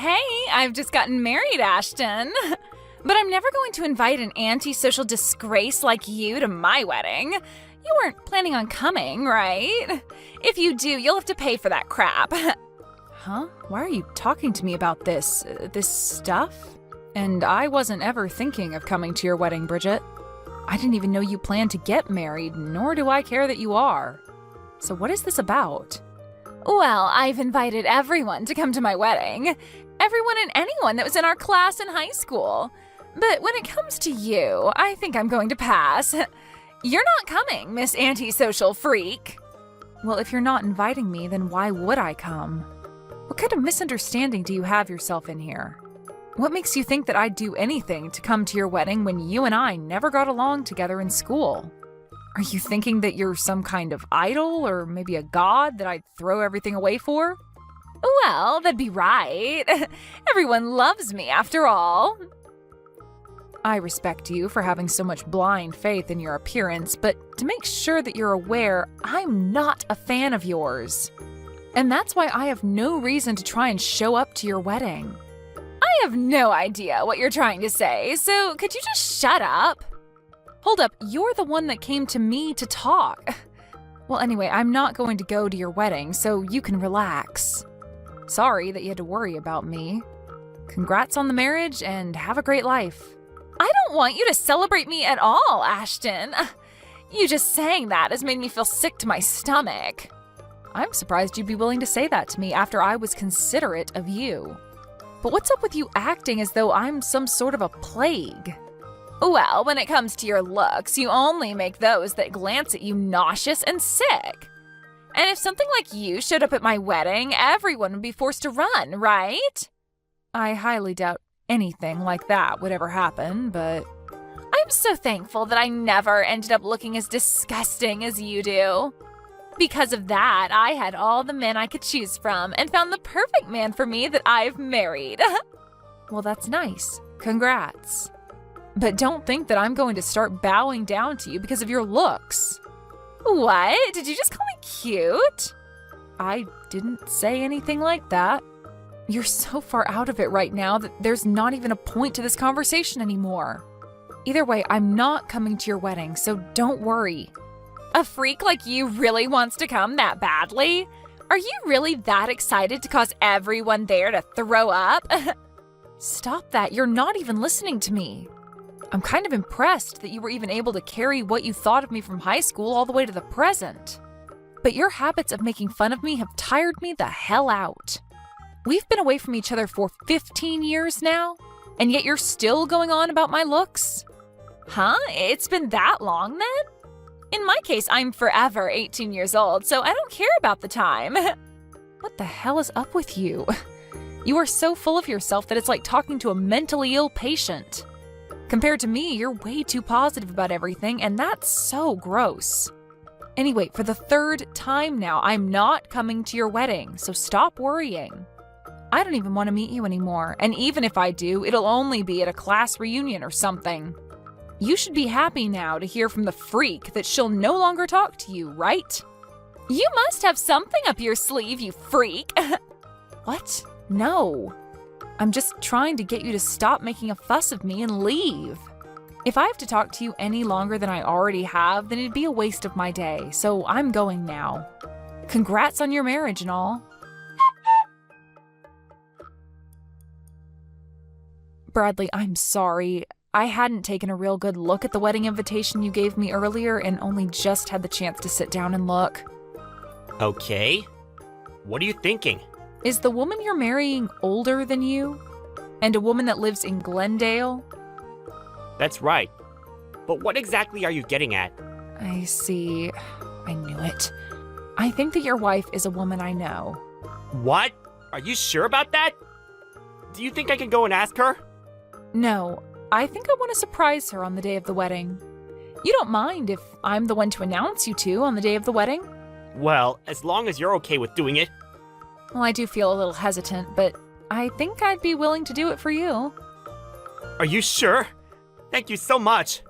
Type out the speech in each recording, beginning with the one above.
Hey, I've just gotten married, Ashton. But I'm never going to invite an antisocial disgrace like you to my wedding. You weren't planning on coming, right? If you do, you'll have to pay for that crap. Huh? Why are you talking to me about this stuff? And I wasn't ever thinking of coming to your wedding, Bridget. I didn't even know you planned to get married, nor do I care that you are. So what is this about? Well, I've invited everyone to come to my wedding. Everyone and anyone that was in our class in high school. But when it comes to you, I think I'm going to pass. You're not coming, Miss Antisocial Freak. Well, if you're not inviting me, then why would I come? What kind of misunderstanding do you have yourself in here? What makes you think that I'd do anything to come to your wedding when you and I never got along together in school? Are you thinking that you're some kind of idol or maybe a god that I'd throw everything away for? Well, that'd be right. Everyone loves me after all. I respect you for having so much blind faith in your appearance, but to make sure that you're aware, I'm not a fan of yours. And that's why I have no reason to try and show up to your wedding. I have no idea what you're trying to say, so could you just shut up? Hold up, you're the one that came to me to talk. Well, anyway, I'm not going to go to your wedding, so you can relax. Sorry that you had to worry about me. Congrats on the marriage and have a great life. I don't want you to celebrate me at all, Ashton. You just saying that has made me feel sick to my stomach. I'm surprised you'd be willing to say that to me after I was considerate of you. But what's up with you acting as though I'm some sort of a plague? Well, when it comes to your looks, you only make those that glance at you nauseous and sick. And if something like you showed up at my wedding, everyone would be forced to run, right? I highly doubt anything like that would ever happen, but I'm so thankful that I never ended up looking as disgusting as you do. Because of that, I had all the men I could choose from and found the perfect man for me that I've married. Well, that's nice. Congrats. But don't think that I'm going to start bowing down to you because of your looks. What? Did you just call me cute? I didn't say anything like that. You're so far out of it right now that there's not even a point to this conversation anymore. Either way, I'm not coming to your wedding, so don't worry. A freak like you really wants to come that badly? Are you really that excited to cause everyone there to throw up? Stop that, you're not even listening to me. I'm kind of impressed that you were even able to carry what you thought of me from high school all the way to the present. But your habits of making fun of me have tired me the hell out. We've been away from each other for 15 years now, and yet you're still going on about my looks? Huh? It's been that long then? In my case, I'm forever 18 years old, so I don't care about the time. What the hell is up with you? You are so full of yourself that it's like talking to a mentally ill patient. Compared to me, you're way too positive about everything, and that's so gross. Anyway, for the third time now, I'm not coming to your wedding, so stop worrying. I don't even want to meet you anymore, and even if I do, it'll only be at a class reunion or something. You should be happy now to hear from the freak that she'll no longer talk to you, right? You must have something up your sleeve, you freak. What? No. I'm just trying to get you to stop making a fuss of me and leave. If I have to talk to you any longer than I already have, then it'd be a waste of my day, so I'm going now. Congrats on your marriage and all. Bradley, I'm sorry. I hadn't taken a real good look at the wedding invitation you gave me earlier and only just had the chance to sit down and look. Okay. What are you thinking? Is the woman you're marrying older than you? And a woman that lives in Glendale? That's right. But what exactly are you getting at? I see. I knew it. I think that your wife is a woman I know. What? Are you sure about that? Do you think I can go and ask her? No. I think I want to surprise her on the day of the wedding. You don't mind if I'm the one to announce you two on the day of the wedding? Well, as long as you're okay with doing it. Well, I do feel a little hesitant, but I think I'd be willing to do it for you. Are you sure? Thank you so much.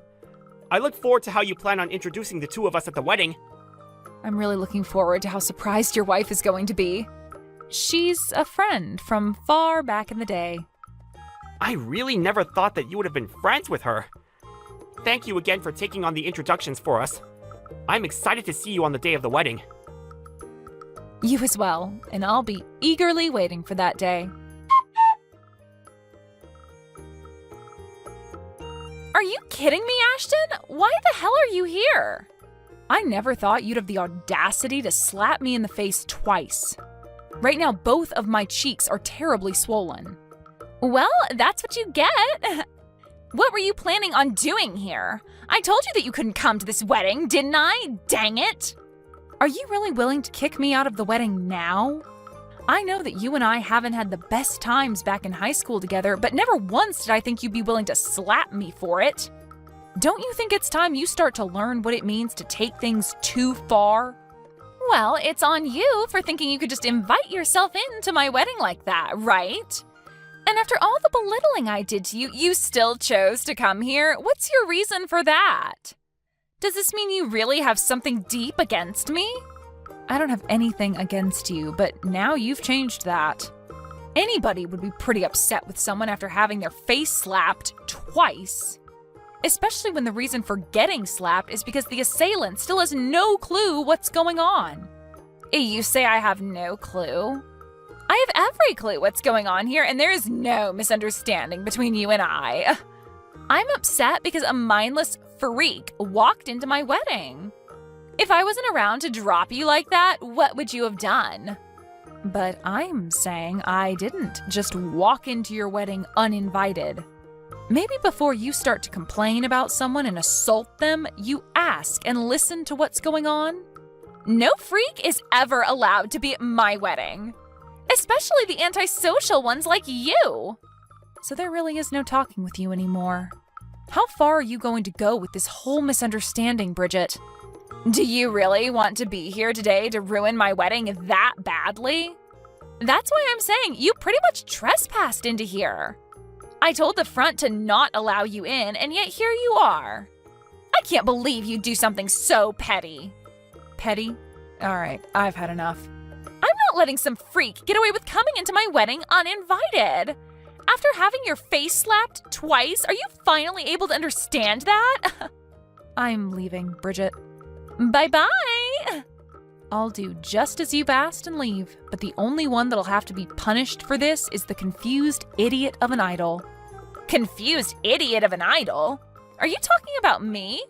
I look forward to how you plan on introducing the two of us at the wedding. I'm really looking forward to how surprised your wife is going to be. She's a friend from far back in the day. I really never thought that you would have been friends with her. Thank you again for taking on the introductions for us. I'm excited to see you on the day of the wedding. You as well, and I'll be eagerly waiting for that day. Are you kidding me, Ashton? Why the hell are you here? I never thought you'd have the audacity to slap me in the face twice. Right now, both of my cheeks are terribly swollen. Well, that's what you get. What were you planning on doing here? I told you that you couldn't come to this wedding, didn't I? Dang it! Are you really willing to kick me out of the wedding now? I know that you and I haven't had the best times back in high school together, but never once did I think you'd be willing to slap me for it. Don't you think it's time you start to learn what it means to take things too far? Well, it's on you for thinking you could just invite yourself into my wedding like that, right? And after all the belittling I did to you, you still chose to come here? What's your reason for that? Does this mean you really have something deep against me? I don't have anything against you, but now you've changed that. Anybody would be pretty upset with someone after having their face slapped twice. Especially when the reason for getting slapped is because the assailant still has no clue what's going on. You say I have no clue? I have every clue what's going on here, and there is no misunderstanding between you and I. I'm upset because a mindless freak walked into my wedding. If I wasn't around to drop you like that, what would you have done? But I'm saying I didn't just walk into your wedding uninvited. Maybe before you start to complain about someone and assault them, you ask and listen to what's going on. No freak is ever allowed to be at my wedding. Especially the antisocial ones like you. So there really is no talking with you anymore. How far are you going to go with this whole misunderstanding, Bridget? Do you really want to be here today to ruin my wedding that badly? That's why I'm saying you pretty much trespassed into here. I told the front to not allow you in, and yet here you are. I can't believe you'd do something so petty. Petty? All right, I've had enough. I'm not letting some freak get away with coming into my wedding uninvited. After having your face slapped twice, are you finally able to understand that? I'm leaving, Bridget. Bye-bye. I'll do just as you've asked and leave, but the only one that'll have to be punished for this is the confused idiot of an idol. Confused idiot of an idol? Are you talking about me?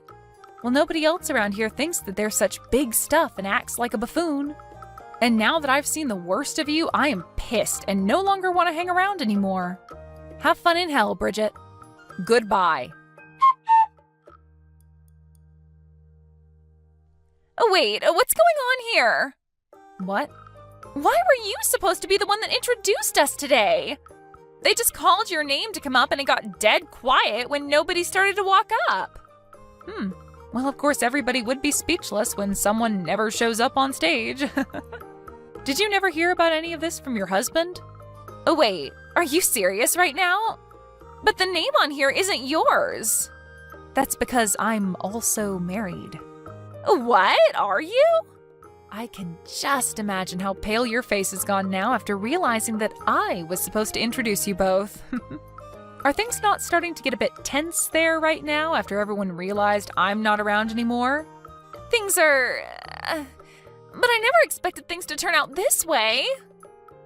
Well, nobody else around here thinks that they're such big stuff and acts like a buffoon. And now that I've seen the worst of you, I am pissed and no longer want to hang around anymore. Have fun in hell, Bridget. Goodbye. Wait, what's going on here? What? Why were you supposed to be the one that introduced us today? They just called your name to come up and it got dead quiet when nobody started to walk up. Well, of course, everybody would be speechless when someone never shows up on stage. Did you never hear about any of this from your husband? Oh, wait, are you serious right now? But the name on here isn't yours. That's because I'm also married. What? Are you? I can just imagine how pale your face has gone now after realizing that I was supposed to introduce you both. Are things not starting to get a bit tense there right now after everyone realized I'm not around anymore? Things are... But I never expected things to turn out this way.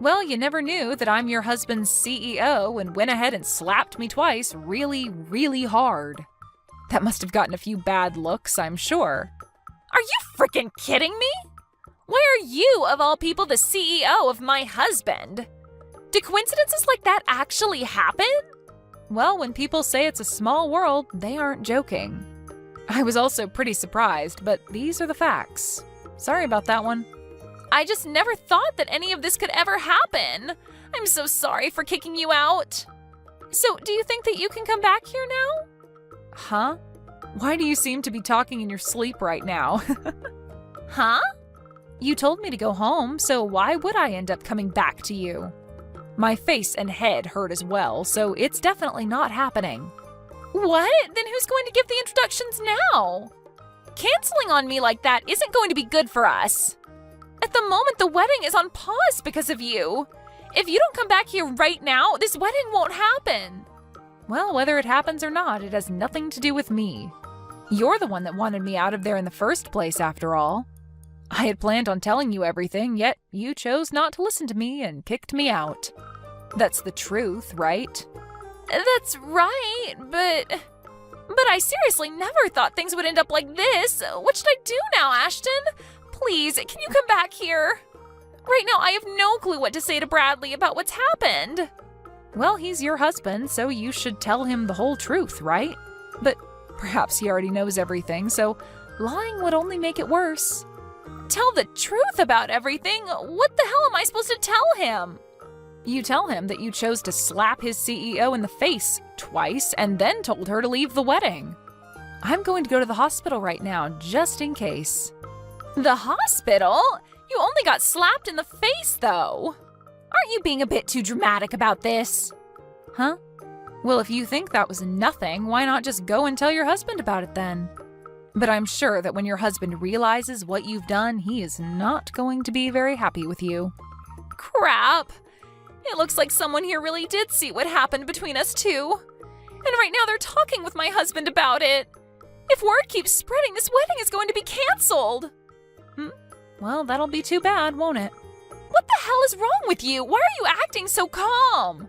Well, you never knew that I'm your husband's CEO and went ahead and slapped me twice really, really hard. That must have gotten a few bad looks, I'm sure. Are you freaking kidding me? Why are you, of all people, the CEO of my husband? Do coincidences like that actually happen? Well, when people say it's a small world, they aren't joking. I was also pretty surprised, but these are the facts. Sorry about that one. I just never thought that any of this could ever happen. I'm so sorry for kicking you out. So, do you think that you can come back here now? Huh? Why do you seem to be talking in your sleep right now? Huh? You told me to go home, so why would I end up coming back to you? My face and head hurt as well, so it's definitely not happening. What? Then who's going to give the introductions now? Canceling on me like that isn't going to be good for us. At the moment, the wedding is on pause because of you. If you don't come back here right now, this wedding won't happen. Well, whether it happens or not, it has nothing to do with me. You're the one that wanted me out of there in the first place, after all. I had planned on telling you everything, yet you chose not to listen to me and kicked me out. That's the truth, right? That's right, but I seriously never thought things would end up like this. What should I do now, Ashton? Please, can you come back here? Right now, I have no clue what to say to Bradley about what's happened. Well, he's your husband, so you should tell him the whole truth, right? But perhaps he already knows everything, so lying would only make it worse. Tell the truth about everything? What the hell am I supposed to tell him? You tell him that you chose to slap his CEO in the face twice and then told her to leave the wedding. I'm going to go to the hospital right now, just in case. The hospital? You only got slapped in the face, though. Aren't you being a bit too dramatic about this? Huh? Well, if you think that was nothing, why not just go and tell your husband about it then? But I'm sure that when your husband realizes what you've done, he is not going to be very happy with you. Crap! It looks like someone here really did see what happened between us two. And right now they're talking with my husband about it. If word keeps spreading, this wedding is going to be canceled. Well, that'll be too bad, won't it? What the hell is wrong with you? Why are you acting so calm?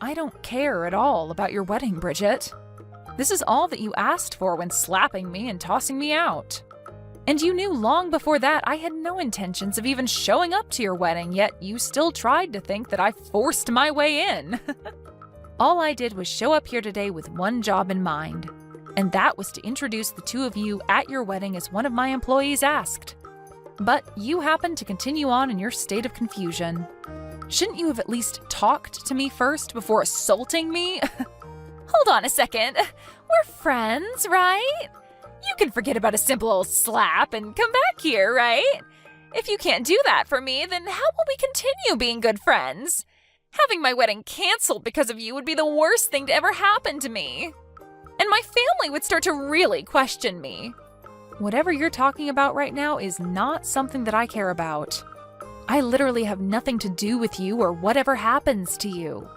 I don't care at all about your wedding, Bridget. This is all that you asked for when slapping me and tossing me out. And you knew long before that I had no intentions of even showing up to your wedding, yet you still tried to think that I forced my way in. All I did was show up here today with one job in mind, and that was to introduce the two of you at your wedding as one of my employees asked. But you happened to continue on in your state of confusion. Shouldn't you have at least talked to me first before assaulting me? Hold on a second. We're friends, right? You can forget about a simple old slap and come back here, right? If you can't do that for me, then how will we continue being good friends? Having my wedding canceled because of you would be the worst thing to ever happen to me. And my family would start to really question me. Whatever you're talking about right now is not something that I care about. I literally have nothing to do with you or whatever happens to you.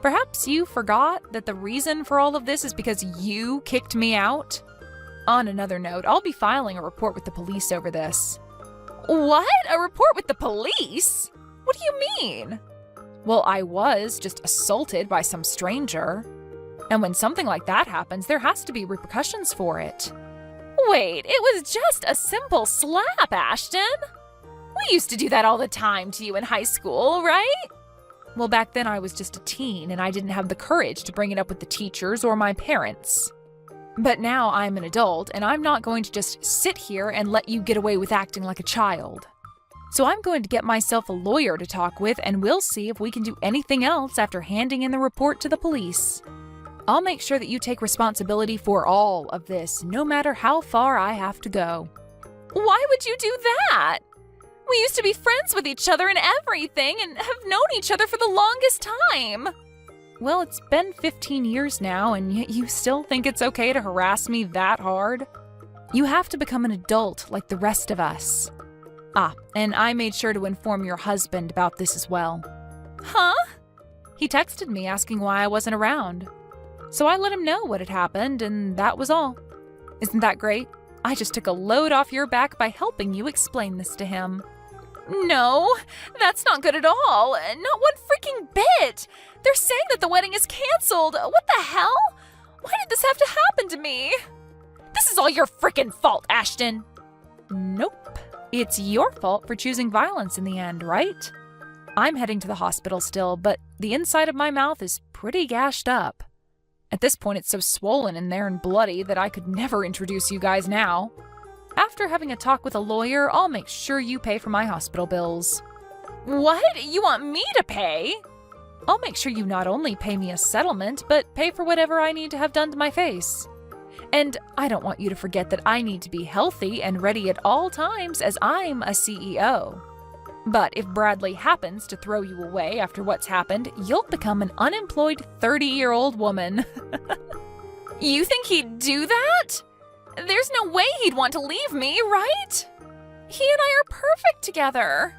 Perhaps you forgot that the reason for all of this is because you kicked me out? On another note, I'll be filing a report with the police over this. What? A report with the police? What do you mean? Well, I was just assaulted by some stranger. And when something like that happens, there has to be repercussions for it. Wait, it was just a simple slap, Ashton. We used to do that all the time to you in high school, right? Well, back then I was just a teen and I didn't have the courage to bring it up with the teachers or my parents. But now I'm an adult and I'm not going to just sit here and let you get away with acting like a child. So I'm going to get myself a lawyer to talk with and we'll see if we can do anything else after handing in the report to the police. I'll make sure that you take responsibility for all of this, no matter how far I have to go. Why would you do that? We used to be friends with each other and everything and have known each other for the longest time. Well, it's been 15 years now, and yet you still think it's okay to harass me that hard? You have to become an adult like the rest of us. Ah, and I made sure to inform your husband about this as well. Huh? He texted me asking why I wasn't around. So I let him know what had happened, and that was all. Isn't that great? I just took a load off your back by helping you explain this to him. No, that's not good at all. Not one freaking bit. They're saying that the wedding is canceled. What the hell? Why did this have to happen to me? This is all your freaking fault, Ashton. Nope. It's your fault for choosing violence in the end, right? I'm heading to the hospital still, but the inside of my mouth is pretty gashed up. At this point, it's so swollen in there and bloody that I could never introduce you guys now. After having a talk with a lawyer, I'll make sure you pay for my hospital bills. What? You want me to pay? I'll make sure you not only pay me a settlement, but pay for whatever I need to have done to my face. And I don't want you to forget that I need to be healthy and ready at all times as I'm a CEO. But if Bradley happens to throw you away after what's happened, you'll become an unemployed 30-year-old woman. You think he'd do that? There's no way he'd want to leave me, right? He and I are perfect together.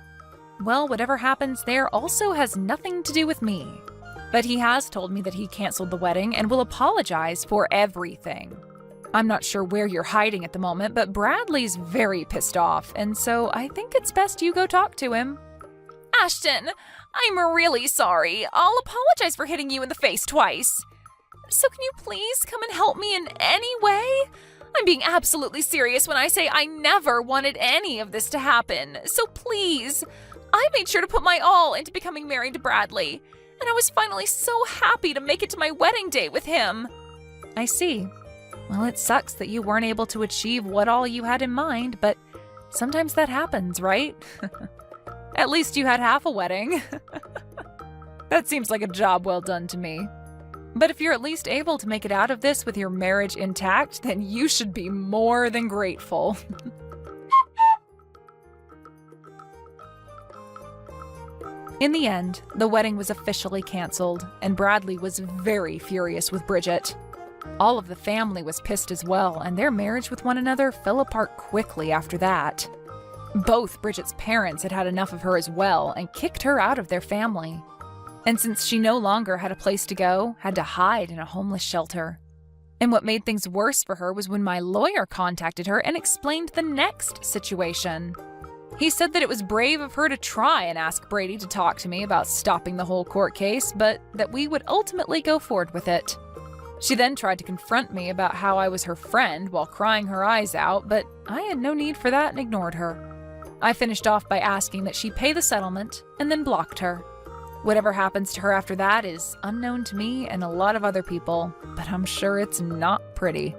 Well, whatever happens there also has nothing to do with me. But he has told me that he canceled the wedding and will apologize for everything. I'm not sure where you're hiding at the moment, but Bradley's very pissed off, and so I think it's best you go talk to him. Ashton, I'm really sorry. I'll apologize for hitting you in the face twice. So can you please come and help me in any way? I'm being absolutely serious when I say I never wanted any of this to happen. So please, I made sure to put my all into becoming married to Bradley, and I was finally so happy to make it to my wedding day with him. I see. Well, it sucks that you weren't able to achieve what all you had in mind, but sometimes that happens, right? At least you had half a wedding. That seems like a job well done to me. But if you're at least able to make it out of this with your marriage intact, then you should be more than grateful. In the end, the wedding was officially canceled, and Bradley was very furious with Bridget. All of the family was pissed as well, and their marriage with one another fell apart quickly after that. Both Bridget's parents had had enough of her as well and kicked her out of their family. And since she no longer had a place to go, had to hide in a homeless shelter. And what made things worse for her was when my lawyer contacted her and explained the next situation. He said that it was brave of her to try and ask Brady to talk to me about stopping the whole court case, but that we would ultimately go forward with it. She then tried to confront me about how I was her friend while crying her eyes out, but I had no need for that and ignored her. I finished off by asking that she pay the settlement and then blocked her. Whatever happens to her after that is unknown to me and a lot of other people, but I'm sure it's not pretty.